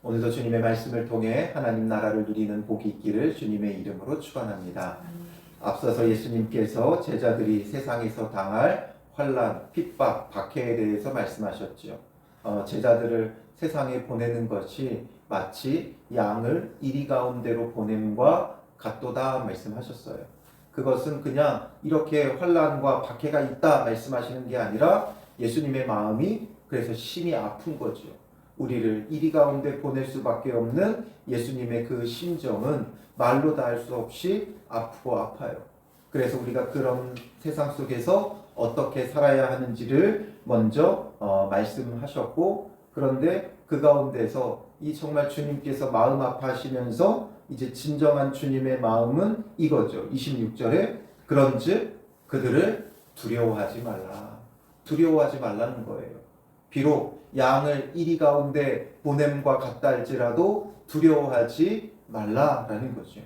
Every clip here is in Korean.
오늘도 주님의 말씀을 통해 하나님 나라를 누리는 복이 있기를 주님의 이름으로 축원합니다. 앞서서 예수님께서 제자들이 세상에서 당할 환난, 핍박, 박해에 대해서 말씀하셨죠. 제자들을 세상에 보내는 것이 마치 양을 이리 가운데로 보냄과 같도다 말씀하셨어요. 그것은 그냥 이렇게 환난과 박해가 있다 말씀하시는 게 아니라 예수님의 마음이 그래서 심히 아픈 거죠. 우리를 이리 가운데 보낼 수밖에 없는 예수님의 그 심정은 말로 다 할 수 없이 아프고 아파요. 그래서 우리가 그런 세상 속에서 어떻게 살아야 하는지를 먼저 말씀하셨고, 그런데 그 가운데서 이 정말 주님께서 마음 아파하시면서 이제 진정한 주님의 마음은 이거죠. 26절에 그런즉 그들을 두려워하지 말라. 두려워하지 말라는 거예요. 비록 양을 이리 가운데 보냄과 같다 할지라도 두려워하지 말라라는 거죠.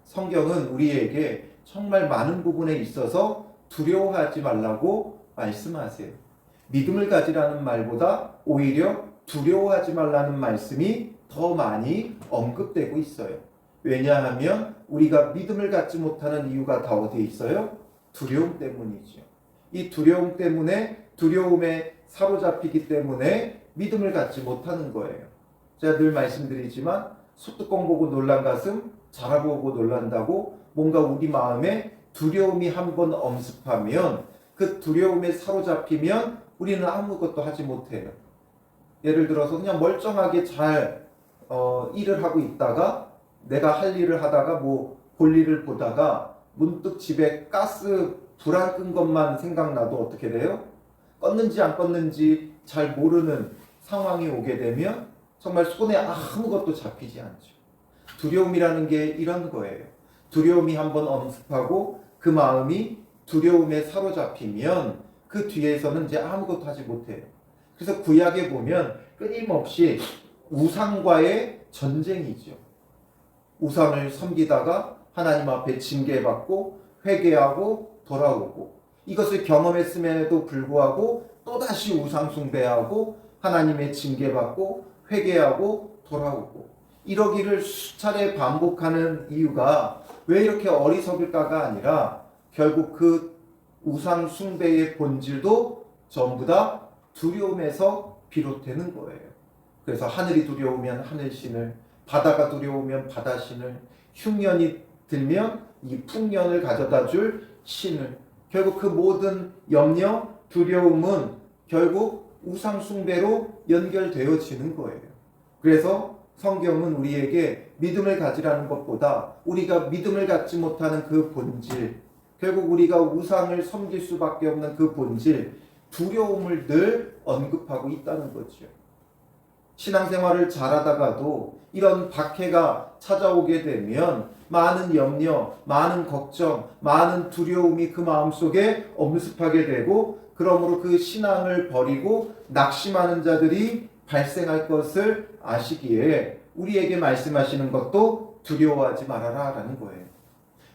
성경은 우리에게 정말 많은 부분에 있어서 두려워하지 말라고 말씀하세요. 믿음을 가지라는 말보다 오히려 두려워하지 말라는 말씀이 더 많이 언급되고 있어요. 왜냐하면 우리가 믿음을 갖지 못하는 이유가 다 어디에 있어요? 두려움 때문이죠. 이 두려움 때문에 두려움에 사로잡히기 때문에 믿음을 갖지 못하는 거예요. 제가 늘 말씀드리지만 소뚜껑 보고 놀란 가슴 자라보고 놀란다고, 뭔가 우리 마음에 두려움이 한번 엄습하면 그 두려움에 사로잡히면 우리는 아무것도 하지 못해요. 예를 들어서 그냥 멀쩡하게 잘 일을 하고 있다가 내가 할 일을 하다가 볼 일을 보다가 문득 집에 가스 불 안 끈 것만 생각나도 어떻게 돼요? 껐는지 안 껐는지 잘 모르는 상황이 오게 되면 정말 손에 아무것도 잡히지 않죠. 두려움이라는 게 이런 거예요. 두려움이 한번 엄습하고 그 마음이 두려움에 사로잡히면 그 뒤에서는 이제 아무것도 하지 못해요. 그래서 구약에 보면 끊임없이 우상과의 전쟁이죠. 우상을 섬기다가 하나님 앞에 징계받고 회개하고 돌아오고, 이것을 경험했음에도 불구하고 또다시 우상 숭배하고 하나님의 징계받고 회개하고 돌아오고, 이러기를 수차례 반복하는 이유가 왜 이렇게 어리석을까가 아니라 결국 그 우상 숭배의 본질도 전부 다 두려움에서 비롯되는 거예요. 그래서 하늘이 두려우면 하늘신을, 바다가 두려우면 바다신을, 흉년이 들면 이 풍년을 가져다 줄 신을, 결국 그 모든 염려, 두려움은 결국 우상 숭배로 연결되어지는 거예요. 그래서 성경은 우리에게 믿음을 가지라는 것보다 우리가 믿음을 갖지 못하는 그 본질, 결국 우리가 우상을 섬길 수밖에 없는 그 본질, 두려움을 늘 언급하고 있다는 거죠. 신앙생활을 잘하다가도 이런 박해가 찾아오게 되면 많은 염려, 많은 걱정, 많은 두려움이 그 마음속에 엄습하게 되고, 그러므로 그 신앙을 버리고 낙심하는 자들이 발생할 것을 아시기에 우리에게 말씀하시는 것도 두려워하지 말아라 라는 거예요.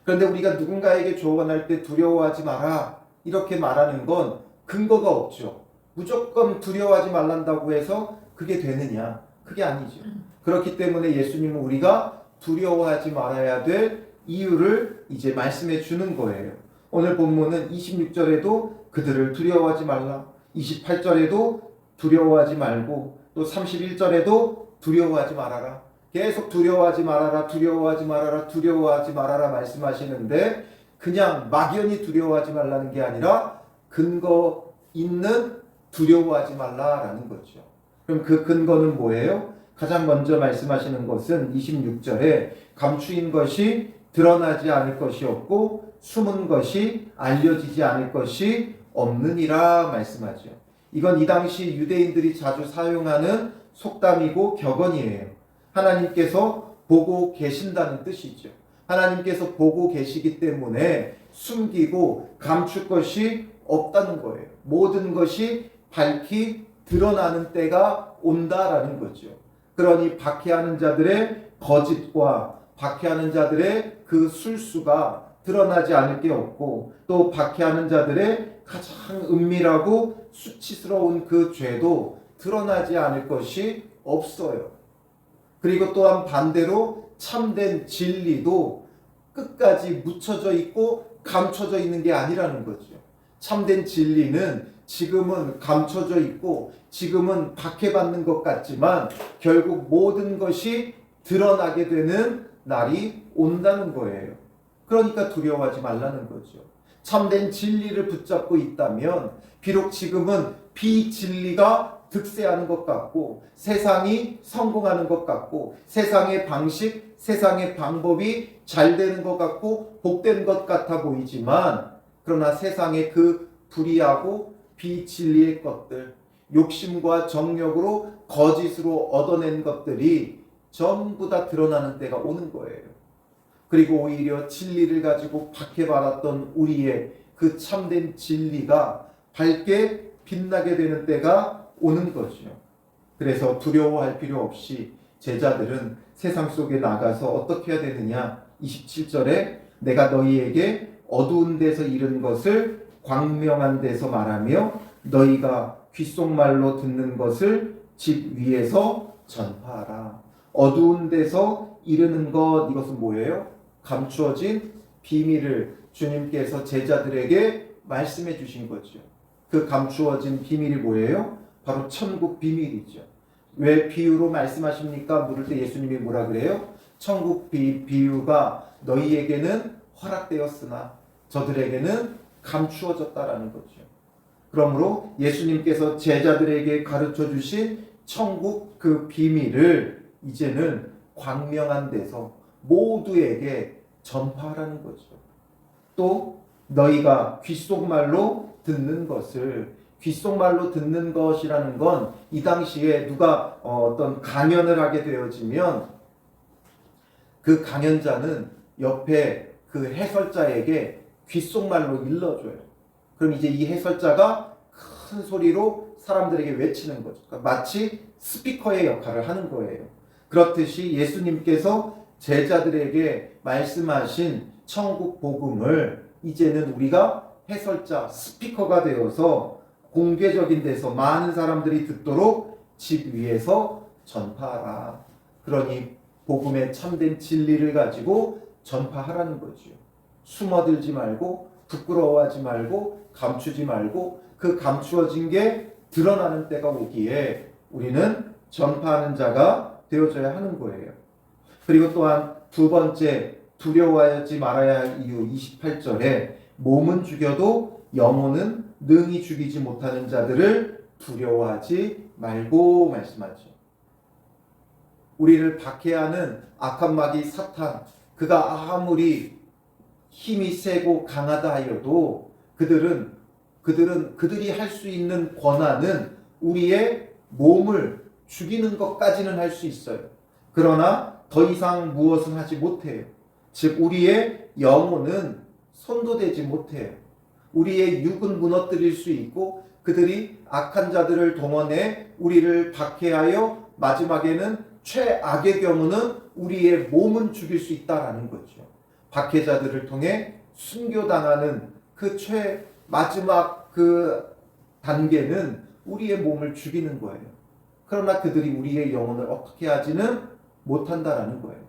그런데 우리가 누군가에게 조언할 때 두려워하지 마라 이렇게 말하는 건 근거가 없죠. 무조건 두려워하지 말란다고 해서 그게 되느냐? 그게 아니죠. 그렇기 때문에 예수님은 우리가 두려워하지 말아야 될 이유를 이제 말씀해 주는 거예요. 오늘 본문은 26절에도 그들을 두려워하지 말라, 28절에도 두려워하지 말고, 또 31절에도 두려워하지 말아라. 계속 두려워하지 말아라, 두려워하지 말아라, 두려워하지 말아라 말씀하시는데, 그냥 막연히 두려워하지 말라는 게 아니라 근거 있는 두려워하지 말라라는 거죠. 그럼 그 근거는 뭐예요? 가장 먼저 말씀하시는 것은 26절에 감추인 것이 드러나지 않을 것이 없고 숨은 것이 알려지지 않을 것이 없느니라 말씀하죠. 이건 이 당시 유대인들이 자주 사용하는 속담이고 격언이에요. 하나님께서 보고 계신다는 뜻이죠. 하나님께서 보고 계시기 때문에 숨기고 감출 것이 없다는 거예요. 모든 것이 밝히 드러나는 때가 온다라는 거죠. 그러니 박해하는 자들의 거짓과 박해하는 자들의 그 술수가 드러나지 않을 게 없고, 또 박해하는 자들의 가장 은밀하고 수치스러운 그 죄도 드러나지 않을 것이 없어요. 그리고 또한 반대로 참된 진리도 끝까지 묻혀져 있고 감춰져 있는 게 아니라는 거죠. 참된 진리는 지금은 감춰져 있고 지금은 박해받는 것 같지만 결국 모든 것이 드러나게 되는 날이 온다는 거예요. 그러니까 두려워하지 말라는 거죠. 참된 진리를 붙잡고 있다면 비록 지금은 비진리가 득세하는 것 같고 세상이 성공하는 것 같고 세상의 방식, 세상의 방법이 잘 되는 것 같고 복된 것 같아 보이지만 그러나 세상의 그 불의하고 비진리의 것들, 욕심과 정력으로 거짓으로 얻어낸 것들이 전부 다 드러나는 때가 오는 거예요. 그리고 오히려 진리를 가지고 박해받았던 우리의 그 참된 진리가 밝게 빛나게 되는 때가 오는 거죠. 그래서 두려워할 필요 없이 제자들은 세상 속에 나가서 어떻게 해야 되느냐? 27절에 내가 너희에게 어두운 데서 이른 것을 광명한 데서 말하며 너희가 귓속말로 듣는 것을 집 위에서 전파하라. 어두운 데서 이르는 것, 이것은 뭐예요? 감추어진 비밀을 주님께서 제자들에게 말씀해 주신 거죠. 그 감추어진 비밀이 뭐예요? 바로 천국 비밀이죠. 왜 비유로 말씀하십니까? 물을 때 예수님이 뭐라 그래요? 천국 비유가 너희에게는 허락되었으나 저들에게는 감추어졌다라는 거죠. 그러므로 예수님께서 제자들에게 가르쳐 주신 천국 그 비밀을 이제는 광명한 데서 모두에게 전파하라는 거죠. 또 너희가 귓속말로 듣는 것을, 귓속말로 듣는 것이라는 건 이 당시에 누가 어떤 강연을 하게 되어지면 그 강연자는 옆에 그 해설자에게 귓속말로 일러줘요. 그럼 이제 이 해설자가 큰 소리로 사람들에게 외치는 거죠. 그러니까 마치 스피커의 역할을 하는 거예요. 그렇듯이 예수님께서 제자들에게 말씀하신 천국 복음을 이제는 우리가 해설자, 스피커가 되어서 공개적인 데서 많은 사람들이 듣도록 집 위에서 전파하라. 그러니 복음의 참된 진리를 가지고 전파하라는 거죠. 숨어들지 말고 부끄러워하지 말고 감추지 말고 그 감추어진 게 드러나는 때가 오기에 우리는 전파하는 자가 되어져야 하는 거예요. 그리고 또한 두 번째 두려워하지 말아야 할 이유 28절에 몸은 죽여도 영혼은 능히 죽이지 못하는 자들을 두려워하지 말고 말씀하죠. 우리를 박해하는 악한 마귀 사탄, 그가 아무리 힘이 세고 강하다 하여도 그들이 할 수 있는 권한은 우리의 몸을 죽이는 것까지는 할 수 있어요. 그러나 더 이상 무엇은 하지 못해요. 즉 우리의 영혼은 손도 대지 못해요. 우리의 육은 무너뜨릴 수 있고 그들이 악한 자들을 동원해 우리를 박해하여 마지막에는 최악의 경우는 우리의 몸은 죽일 수 있다라는 거죠. 박해자들을 통해 순교당하는 그 마지막 그 단계는 우리의 몸을 죽이는 거예요. 그러나 그들이 우리의 영혼을 어떻게 하지는 못한다라는 거예요.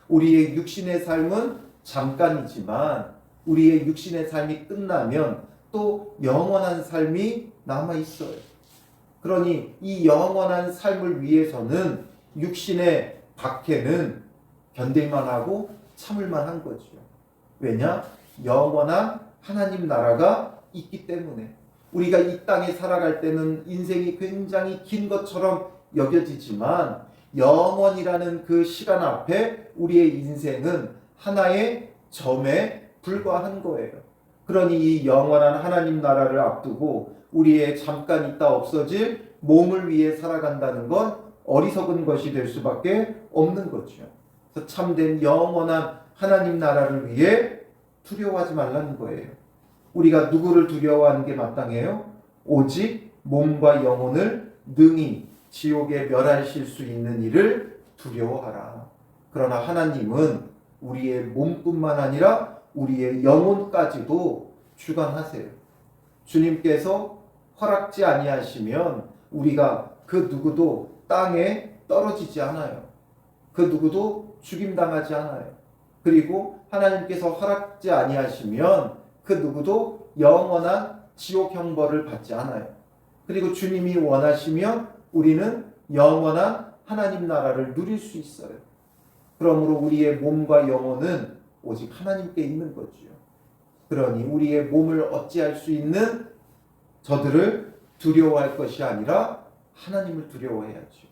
우리의 육신의 삶은 잠깐이지만 우리의 육신의 삶이 끝나면 또 영원한 삶이 남아 있어요. 그러니 이 영원한 삶을 위해서는 육신의 박해는 견딜만 하고 참을만 한 거죠. 왜냐? 영원한 하나님 나라가 있기 때문에. 우리가 이 땅에 살아갈 때는 인생이 굉장히 긴 것처럼 여겨지지만 영원이라는 그 시간 앞에 우리의 인생은 하나의 점에 불과한 거예요. 그러니 이 영원한 하나님 나라를 앞두고 우리의 잠깐 있다 없어질 몸을 위해 살아간다는 건 어리석은 것이 될 수밖에 없는 거죠. 그래서 참된 영원한 하나님 나라를 위해 두려워하지 말라는 거예요. 우리가 누구를 두려워하는 게 마땅해요? 오직 몸과 영혼을 능히 지옥에 멸하실 수 있는 이를 두려워하라. 그러나 하나님은 우리의 몸뿐만 아니라 우리의 영혼까지도 주관하세요. 주님께서 허락지 아니하시면 우리가 그 누구도 땅에 떨어지지 않아요. 그 누구도 죽임당하지 않아요. 그리고 하나님께서 허락지 아니하시면 그 누구도 영원한 지옥 형벌을 받지 않아요. 그리고 주님이 원하시면 우리는 영원한 하나님 나라를 누릴 수 있어요. 그러므로 우리의 몸과 영혼은 오직 하나님께 있는 거지요. 그러니 우리의 몸을 어찌할 수 있는 저들을 두려워할 것이 아니라 하나님을 두려워해야죠.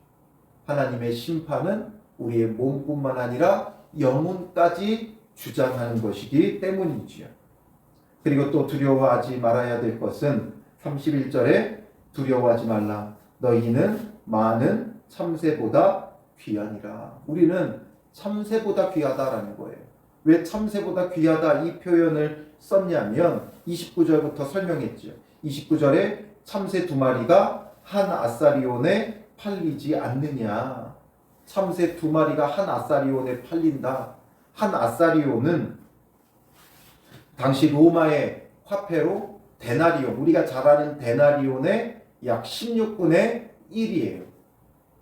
하나님의 심판은 우리의 몸뿐만 아니라 영혼까지 주장하는 것이기 때문이지요. 그리고 또 두려워하지 말아야 될 것은 31절에 두려워하지 말라. 너희는 많은 참새보다 귀하니라. 우리는 참새보다 귀하다라는 거예요. 왜 참새보다 귀하다 이 표현을 썼냐면 29절부터 설명했죠. 29절에 참새 2마리가 한 아사리온에 팔리지 않느냐. 참새 2마리가 한 아사리온에 팔린다. 한 아사리온은 당시 로마의 화폐로 데나리온, 우리가 잘 아는 데나리온의 약 16분의 1이에요.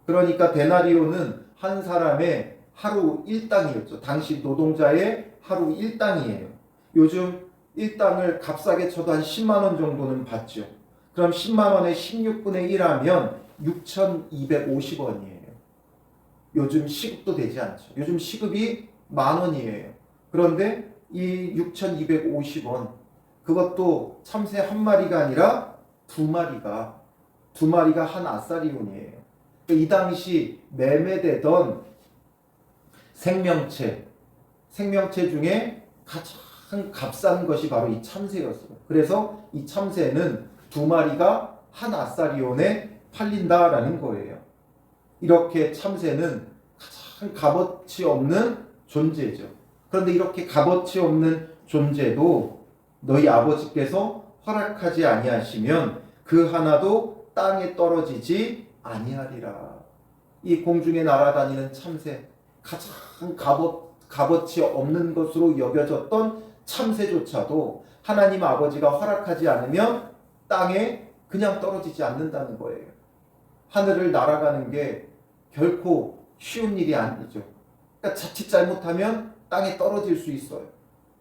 그러니까 데나리온은 한 사람의 하루 일당이었죠. 당시 노동자의 하루 일당이에요. 요즘 일당을 값싸게 쳐도 한 10만 원 정도는 받죠. 그럼 10만 원에 16분의 1 하면 6,250원이에요. 요즘 시급도 되지 않죠. 요즘 시급이 10,000원이에요. 그런데 이 6,250원, 그것도 참새 한 마리가 아니라 2마리가 한 아사리온이에요. 이 당시 매매되던 생명체 중에 가장 값싼 것이 바로 이 참새였어요. 그래서 이 참새는 2마리가 한 아사리온에 팔린다라는 거예요. 이렇게 참새는 가장 값어치 없는 존재죠. 그런데 이렇게 값어치 없는 존재도 너희 아버지께서 허락하지 아니하시면 그 하나도 땅에 떨어지지 아니하리라. 이 공중에 날아다니는 참새, 가장 값어치 없는 것으로 여겨졌던 참새조차도 하나님 아버지가 허락하지 않으면 땅에 그냥 떨어지지 않는다는 거예요. 하늘을 날아가는 게 결코 쉬운 일이 아니죠. 그러니까 자칫 잘못하면 땅에 떨어질 수 있어요.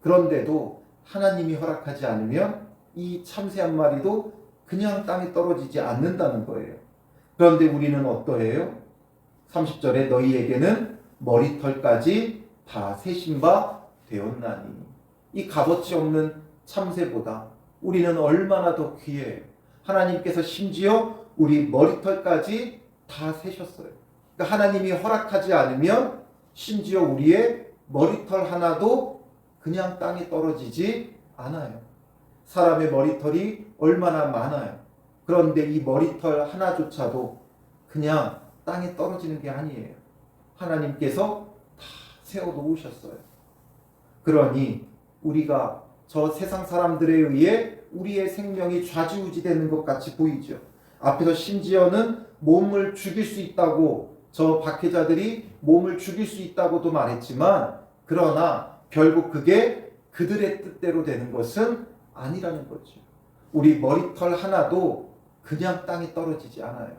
그런데도 하나님이 허락하지 않으면 이 참새 한 마리도 그냥 땅에 떨어지지 않는다는 거예요. 그런데 우리는 어떠해요? 30절에 너희에게는 머리털까지 다 세신 바 되었나니. 이 값어치 없는 참새보다 우리는 얼마나 더 귀해요. 하나님께서 심지어 우리 머리털까지 다 세셨어요. 그러니까 하나님이 허락하지 않으면 심지어 우리의 머리털 하나도 그냥 땅에 떨어지지 않아요. 사람의 머리털이 얼마나 많아요. 그런데 이 머리털 하나조차도 그냥 땅에 떨어지는 게 아니에요. 하나님께서 다 세워놓으셨어요. 그러니 우리가 저 세상 사람들에 의해 우리의 생명이 좌지우지되는 것 같이 보이죠. 앞에서 심지어는 몸을 죽일 수 있다고, 저 박해자들이 몸을 죽일 수 있다고도 말했지만, 그러나 결국 그게 그들의 뜻대로 되는 것은 아니라는 거죠. 우리 머리털 하나도 그냥 땅에 떨어지지 않아요.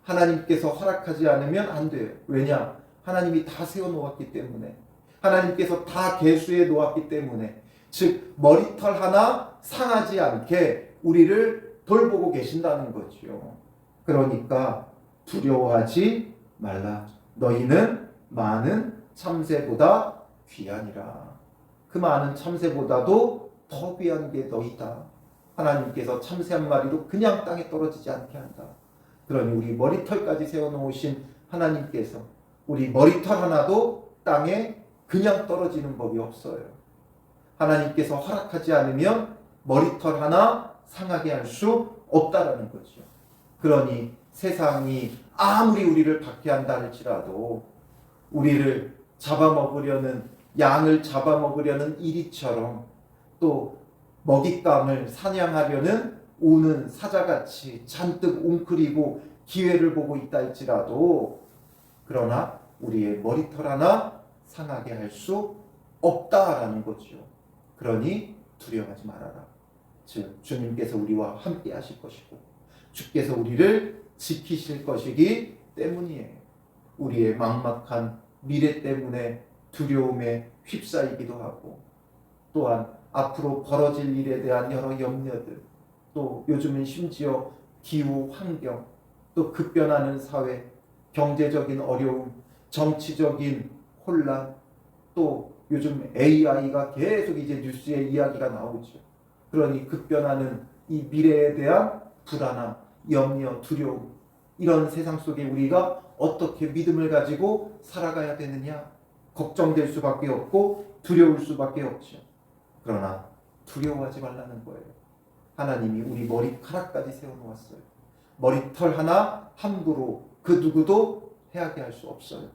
하나님께서 허락하지 않으면 안 돼요. 왜냐? 하나님이 다 세워놓았기 때문에, 하나님께서 다 계수해 놓았기 때문에, 즉 머리털 하나 상하지 않게 우리를 돌보고 계신다는 거지요. 그러니까 두려워하지 말라. 너희는 많은 참새보다 귀하니라. 그 많은 참새보다도 더 귀한 게 너희다. 하나님께서 참새 한 마리도 그냥 땅에 떨어지지 않게 한다. 그러니 우리 머리털까지 세워놓으신 하나님께서 우리 머리털 하나도 땅에 그냥 떨어지는 법이 없어요. 하나님께서 허락하지 않으면 머리털 하나 상하게 할 수 없다라는 거죠. 그러니 세상이 아무리 우리를 박해한다 할지라도 우리를 잡아먹으려는, 양을 잡아먹으려는 이리처럼, 또 먹잇감을 사냥하려는 우는 사자같이 잔뜩 웅크리고 기회를 보고 있다 할지라도, 그러나 우리의 머리털 하나 상하게 할 수 없다라는 거죠. 그러니 두려워하지 말아라. 즉 주님께서 우리와 함께 하실 것이고 주께서 우리를 지키실 것이기 때문이에요. 우리의 막막한 미래 때문에 두려움에 휩싸이기도 하고, 또한 앞으로 벌어질 일에 대한 여러 염려들, 또 요즘은 심지어 기후 환경, 또 급변하는 사회, 경제적인 어려움, 정치적인 혼란, 또 요즘 AI가 계속 이제 뉴스에 이야기가 나오죠. 그러니 급변하는 이 미래에 대한 불안함, 염려, 두려움, 이런 세상 속에 우리가 어떻게 믿음을 가지고 살아가야 되느냐, 걱정될 수밖에 없고 두려울 수밖에 없죠. 그러나 두려워하지 말라는 거예요. 하나님이 우리 머리카락까지 세워놓았어요. 머리털 하나 함부로 그 누구도 해하게 할 수 없어요.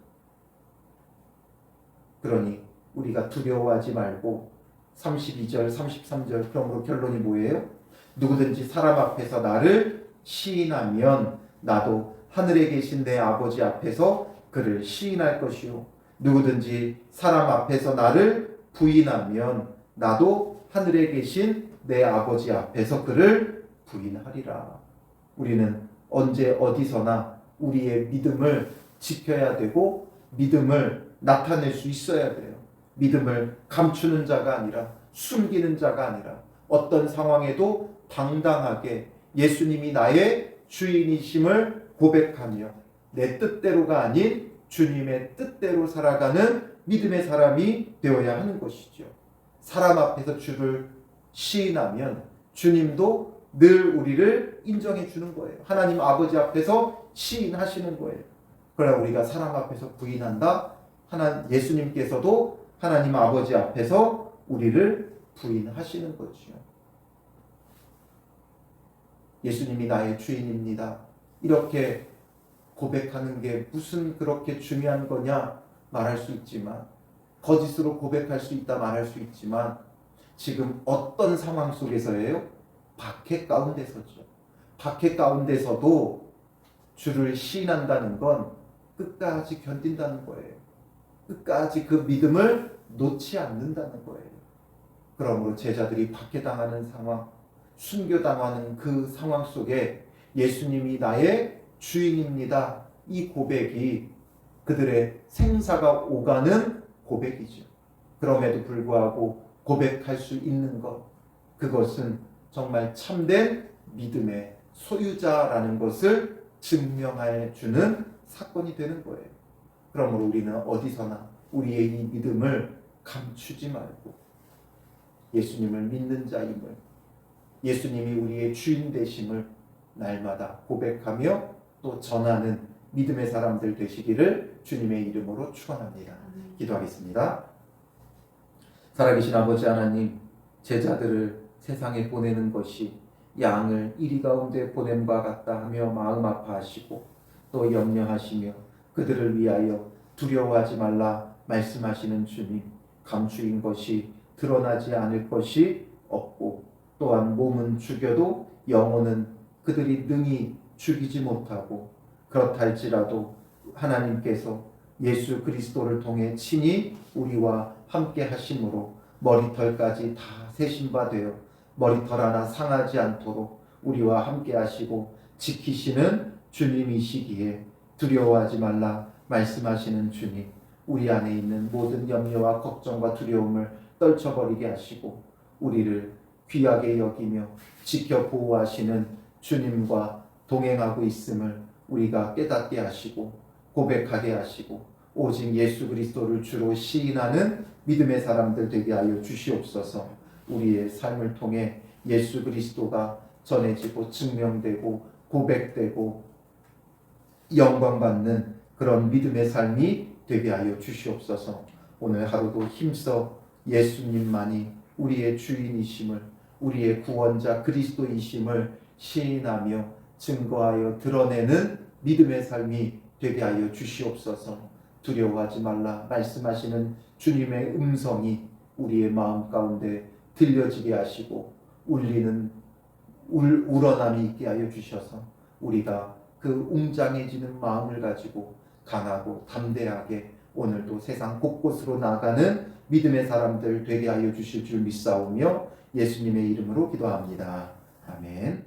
그러니 우리가 두려워하지 말고 32절, 33절, 그러므로 결론이 뭐예요? 누구든지 사람 앞에서 나를 시인하면 나도 하늘에 계신 내 아버지 앞에서 그를 시인할 것이요. 누구든지 사람 앞에서 나를 부인하면 나도 하늘에 계신 내 아버지 앞에서 그를 부인하리라. 우리는 언제 어디서나 우리의 믿음을 지켜야 되고 믿음을 나타낼 수 있어야 돼요. 믿음을 감추는 자가 아니라, 숨기는 자가 아니라, 어떤 상황에도 당당하게 예수님이 나의 주인이심을 고백하며 내 뜻대로가 아닌 주님의 뜻대로 살아가는 믿음의 사람이 되어야 하는 것이죠. 사람 앞에서 주를 시인하면 주님도 늘 우리를 인정해 주는 거예요. 하나님 아버지 앞에서 시인하시는 거예요. 그러나 우리가 사람 앞에서 부인한다? 예수님께서도 하나님 아버지 앞에서 우리를 부인하시는 거죠. 예수님이 나의 주인입니다. 이렇게 고백하는 게 무슨 그렇게 중요한 거냐 말할 수 있지만, 거짓으로 고백할 수 있다 말할 수 있지만, 지금 어떤 상황 속에서예요? 박해 가운데서죠. 박해 가운데서도 주를 시인한다는 건 끝까지 견딘다는 거예요. 끝까지 그 믿음을 놓지 않는다는 거예요. 그러므로 제자들이 박해당하는 상황, 순교당하는 그 상황 속에 예수님이 나의 주인입니다, 이 고백이 그들의 생사가 오가는 고백이죠. 그럼에도 불구하고 고백할 수 있는 것, 그것은 정말 참된 믿음의 소유자라는 것을 증명해 주는 사건이 되는 거예요. 그러므로 우리는 어디서나 우리의 이 믿음을 감추지 말고 예수님을 믿는 자임을, 예수님이 우리의 주인 되심을 날마다 고백하며 또 전하는 믿음의 사람들 되시기를 주님의 이름으로 축원합니다. 기도하겠습니다. 살아계신 아버지 하나님, 제자들을 세상에 보내는 것이 양을 이리 가운데 보냄과 같다 하며 마음 아파하시고 또 염려하시며 그들을 위하여 두려워하지 말라 말씀하시는 주님, 감추인 것이 드러나지 않을 것이 없고, 또한 몸은 죽여도 영혼은 그들이 능히 죽이지 못하고, 그렇다 할지라도 하나님께서 예수 그리스도를 통해 친히 우리와 함께 하심으로 머리털까지 다 세신 바 되어 머리털 하나 상하지 않도록 우리와 함께 하시고 지키시는 주님이시기에 두려워하지 말라 말씀하시는 주님, 우리 안에 있는 모든 염려와 걱정과 두려움을 떨쳐버리게 하시고 우리를 귀하게 여기며 지켜 보호하시는 주님과 동행하고 있음을 우리가 깨닫게 하시고 고백하게 하시고 오직 예수 그리스도를 주로 시인하는 믿음의 사람들 되게 하여 주시옵소서. 우리의 삶을 통해 예수 그리스도가 전해지고 증명되고 고백되고 영광받는 그런 믿음의 삶이 되게 하여 주시옵소서. 오늘 하루도 힘써 예수님만이 우리의 주인이심을, 우리의 구원자 그리스도이심을 시인하며 증거하여 드러내는 믿음의 삶이 되게 하여 주시옵소서. 두려워하지 말라 말씀하시는 주님의 음성이 우리의 마음 가운데 들려지게 하시고 우러남이 있게 하여 주셔서 우리가 그 웅장해지는 마음을 가지고 강하고 담대하게 오늘도 세상 곳곳으로 나가는 믿음의 사람들 되게 하여 주실 줄 믿사오며 예수님의 이름으로 기도합니다. 아멘.